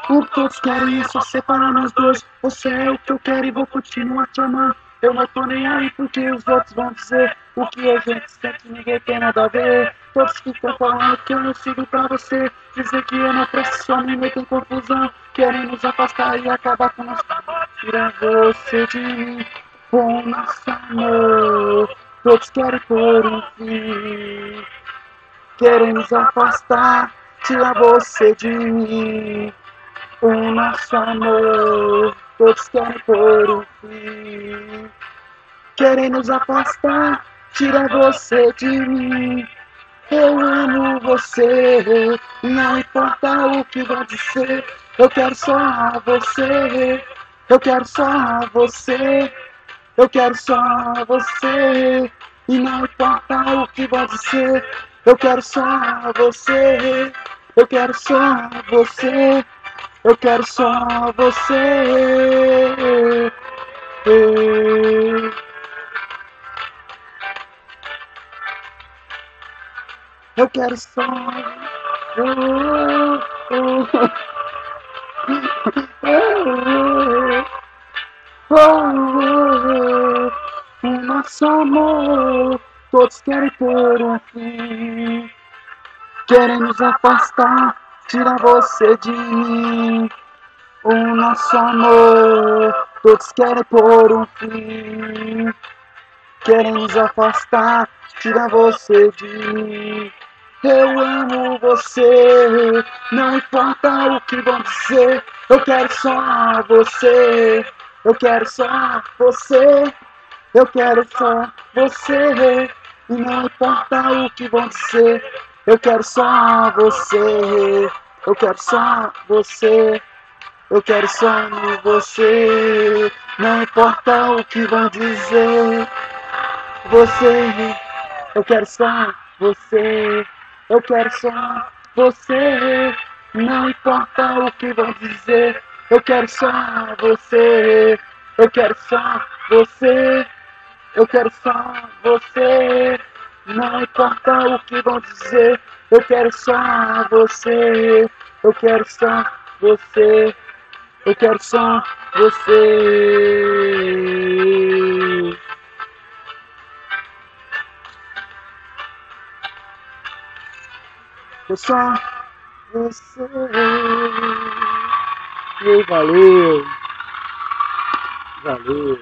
O que todos querem é só separar nós dois. Você é o que eu quero e vou continuar te amando. Eu não tô nem aí porque os outros vão dizer o que a gente sente, ninguém tem nada a ver. Todos que estão falando que eu não sigo pra você, dizer que eu não presto, só me meto em confusão. Querem nos afastar e acabar com nosso amor. Tira você de mim, com nosso amor. Todos querem pôr um fim. Querem nos afastar, tira você de mim. O nosso amor, todos querem pôr um fim. Querem nos afastar, tira você de mim. Eu amo você, não importa o que vai dizer. Eu quero só você, eu quero só você, eu quero só você. E não importa o que vai dizer. Eu quero só você, eu quero só você. Eu quero só você. Eu quero só. O nosso amor, todos querem pôr um fim. Querem nos afastar, tira você de mim. O nosso amor, todos querem pôr um fim. Querem nos afastar, tira você de mim. Eu amo você, não importa o que vão dizer. Eu quero só você, eu quero só você, eu quero só você. E não importa o que vão dizer. Eu quero só você, eu quero só você. Eu quero só você, não importa o que vão dizer. Você, eu quero só você, eu quero só você, não importa o que vão dizer. Eu quero só você, eu quero só você, eu quero só você, não importa o que vão dizer. Eu quero só você, eu quero só você. Eu quero só você. Eu só você. E aí, valeu. Valeu.